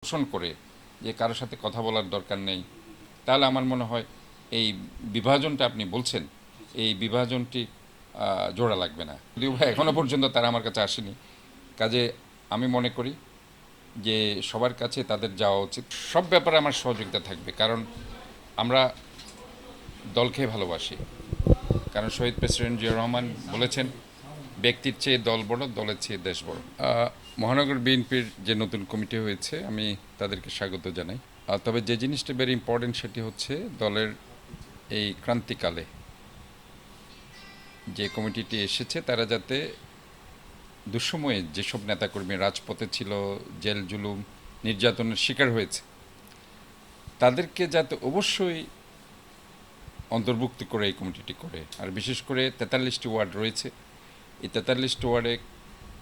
পোষণ করে যে কারোর সাথে কথা বলার দরকার নেই, তাহলে আমার মনে হয় এই বিভাজনটা আপনি বলছেন, এই বিভাজনটি জোড়া লাগবে না। যদিও ভাই এখনও পর্যন্ত তারা আমার কাছে আসেনি, কাজে আমি মনে করি যে সবার কাছে তাদের যাওয়া উচিত। সব ব্যাপারে আমার সহযোগিতা থাকবে, কারণ আমরা দলকে ভালোবাসি। কারণ শহীদ প্রেসিডেন্ট জিয়াউর রহমান বলেছেন, ব্যক্তির চেয়ে দল বড়, দলের চেয়ে দেশ বড়। মহানগর বিএনপির যে নতুন কমিটি হয়েছে, আমি তাদেরকে স্বাগত জানাই। তবে যে জিনিসটা ভেরি ইম্পর্টেন্ট সেটি হচ্ছে দলের এই ক্রান্তিকালে যে কমিটিটি এসেছে তারা যাতে দুঃসময়ে যেসব নেতাকর্মী রাজপথে ছিল, জেল জুলুম নির্যাতনের শিকার হয়েছে, তাদেরকে যাতে অবশ্যই অন্তর্ভুক্ত করে এই কমিটিটি করে। আর বিশেষ করে 43টি ওয়ার্ড রয়েছে, এই 43টি ওয়ার্ডে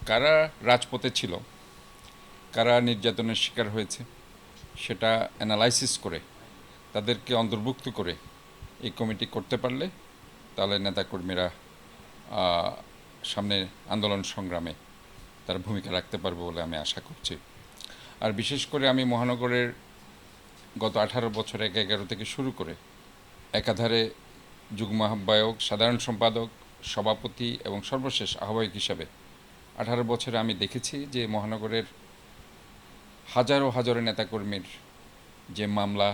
কারা রাজপথে ছিল, কারা নির্যাতনের শিকার হয়েছে, সেটা অ্যানালাইসিস করে তাদেরকে অন্তর্ভুক্ত করে এই কমিটি করতে পারলে তাহলে নেতাকর্মীরা সামনে আন্দোলন সংগ্রামে তার ভূমিকা রাখতে পারবে বলে আমি আশা করছি। আর বিশেষ করে আমি মহানগরের গত 18 বছর 11 থেকে শুরু করে একাধারে যুগ্ম আহ্বায়ক, সাধারণ সম্পাদক, সভাপতি এবং সর্বশেষ আহ্বায়ক হিসাবে 18 বছরে আমি দেখেছি যে মহানগরের হাজারো হাজারো নেতাকর্মীর যে মামলা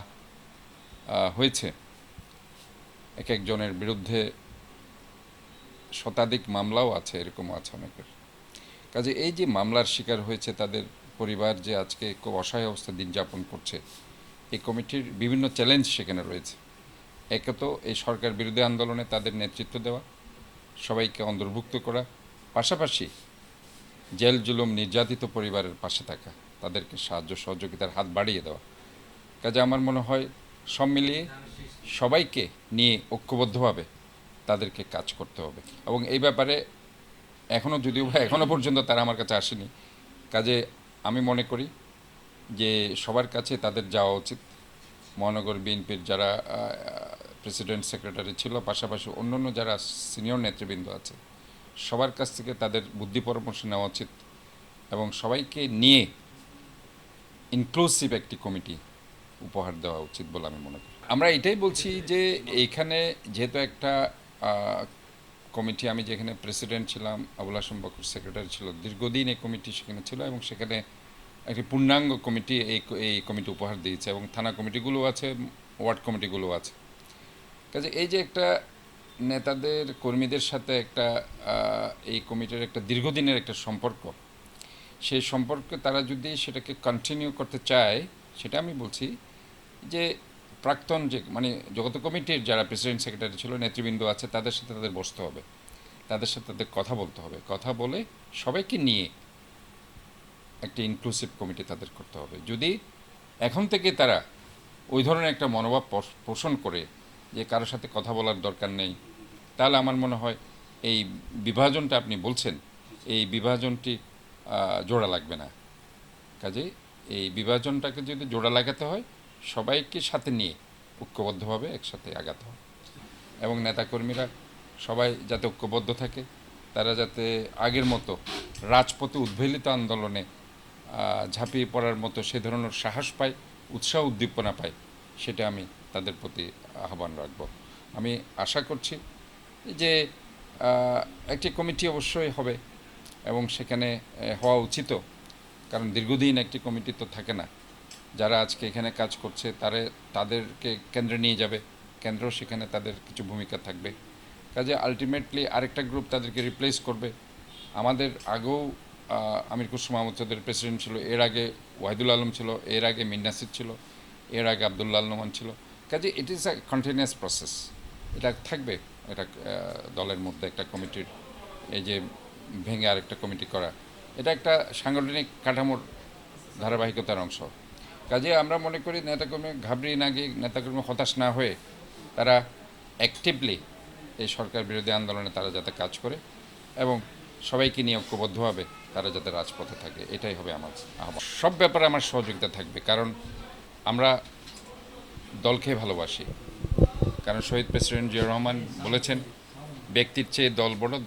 হয়েছে, এক একজনের বিরুদ্ধে শতাধিক মামলাও আছে, এরকমও আছে অনেকের। কাজে এই যে মামলার শিকার হয়েছে তাদের পরিবার যে আজকে খুব অসহায় অবস্থা দিন যাপন করছে, এই কমিটির বিভিন্ন চ্যালেঞ্জ সেখানে রয়েছে। একে তো এই সরকার বিরোধী আন্দোলনে তাদের নেতৃত্ব দেওয়া, সবাইকে অন্তর্ভুক্ত করা, পাশাপাশি জেল জুলুম নির্যাতিত পরিবারের পাশে থাকা, তাদেরকে সাহায্য সহযোগিতার হাত বাড়িয়ে দেওয়া। কাজে আমার মনে হয় সব মিলিয়ে সবাইকে নিয়ে ঐক্যবদ্ধভাবে তাদেরকে কাজ করতে হবে। এবং এই ব্যাপারে এখনও পর্যন্ত তারা আমার কাছে আসেনি, কাজে আমি মনে করি যে সবার কাছে তাদের যাওয়া উচিত। মহানগর বিএনপির যারা প্রেসিডেন্ট সেক্রেটারি ছিল, পাশাপাশি অন্যান্য যারা সিনিয়র নেতৃবৃন্দ আছে, সবার কাছ থেকে তাদের বুদ্ধি পরামর্শ নেওয়া উচিত এবং সবাইকে নিয়ে ইনক্লুসিভ একটি কমিটি উপহার দেওয়া উচিত বলে আমি মনে করি। আমরা এটাই বলছি যে এইখানে যেহেতু একটা কমিটি, আমি যেখানে প্রেসিডেন্ট ছিলাম, আবুল হাসেম বকর সেক্রেটারি ছিল, দীর্ঘদিন এই কমিটি সেখানে ছিল এবং সেখানে একটি পূর্ণাঙ্গ কমিটি এই কমিটি উপহার দিয়েছে এবং থানা কমিটিগুলো আছে, ওয়ার্ড কমিটিগুলো আছে। কাজে এই যে একটা নেতাদের কর্মীদের সাথে একটা এই কমিটির একটা দীর্ঘদিনের একটা সম্পর্ক, সেই সম্পর্কে তারা যদি সেটাকে কন্টিনিউ করতে চায়, সেটা আমি বলছি যে প্রাক্তন যে মানে যত কমিটির যারা প্রেসিডেন্ট সেক্রেটারি ছিল, নেতৃবৃন্দ আছে, তাদের সাথে তাদের বসতে হবে, তাদের সাথে তাদের কথা বলতে হবে, কথা বলে সবাইকে নিয়ে একটা ইনক্লুসিভ কমিটি তাদের করতে হবে। যদি এখন থেকে তারা ওই ধরনের একটা মনোভাব পোষণ করে যে কারোর সাথে কথা বলার দরকার নেই, তাহলে আমার মনে হয় এই বিভাজনটা আপনি বলছেন, এই বিভাজনটি জোড়া লাগবে না। কাজে এই বিভাজনটাকে যদি জোড়া লাগাতে হয়, সবাইকে সাথে নিয়ে ঐক্যবদ্ধভাবে একসাথে আগাতে হবে এবং নেতাকর্মীরা সবাই যাতে ঐক্যবদ্ধ থাকে, তারা যাতে আগের মতো রাজপথে উদ্বেলিত আন্দোলনে ঝাঁপিয়ে পড়ার মতো সে ধরনের সাহস পায়, উৎসাহ উদ্দীপনা পায়, সেটা আমি তাদের প্রতি আহ্বান রাখব। আমি আশা করছি যে একটি কমিটি অবশ্যই হবে এবং সেখানে হওয়া উচিতও, কারণ দীর্ঘদিন একটি কমিটি তো থাকে না। যারা আজকে এখানে কাজ করছে তাদেরকে কেন্দ্রে নিয়ে যাবে, কেন্দ্র সেখানে তাদের কিছু ভূমিকা থাকবে। কাজে আলটিমেটলি আরেকটা গ্রুপ তাদেরকে রিপ্লেস করবে। আমাদের আগেও আমির কুসুম আহমদ চৌধুরীর প্রেসিডেন্ট ছিল, এর আগে ওয়াহিদুল আলম ছিল, এর আগে মিন্নাসির ছিল, এর আগে আবদুল্লাহ আল নোমান ছিল। কাজে it is a continuous process, এটা থাকবে। এটা দলের মধ্যে একটা কমিটির এই যে ভেঙে আরেকটা কমিটি করা, এটা একটা সাংগঠনিক কাঠামোর ধারাবাহিকতার অংশ। কাজে আমরা মনে করি নেতাকর্মী ঘাবড়িয়ে না গিয়ে, নেতাকর্মী হতাশ না হয়ে তারা অ্যাক্টিভলি এই সরকার বিরোধী আন্দোলনে তারা যাতে কাজ করে এবং সবাইকে নিয়ে ঐক্যবদ্ধভাবে তারা যাতে রাজপথে থাকে, এটাই হবে আমার আহ্বান। সব ব্যাপারে আমার সহযোগিতা থাকবে, কারণ আমরা দলকে ভালোবাসি। কারণ শহীদ প্রেসিডেন্ট জিয়াউর রহমান বলেছেন, ব্যক্তির চেয়ে দল বড়, দলের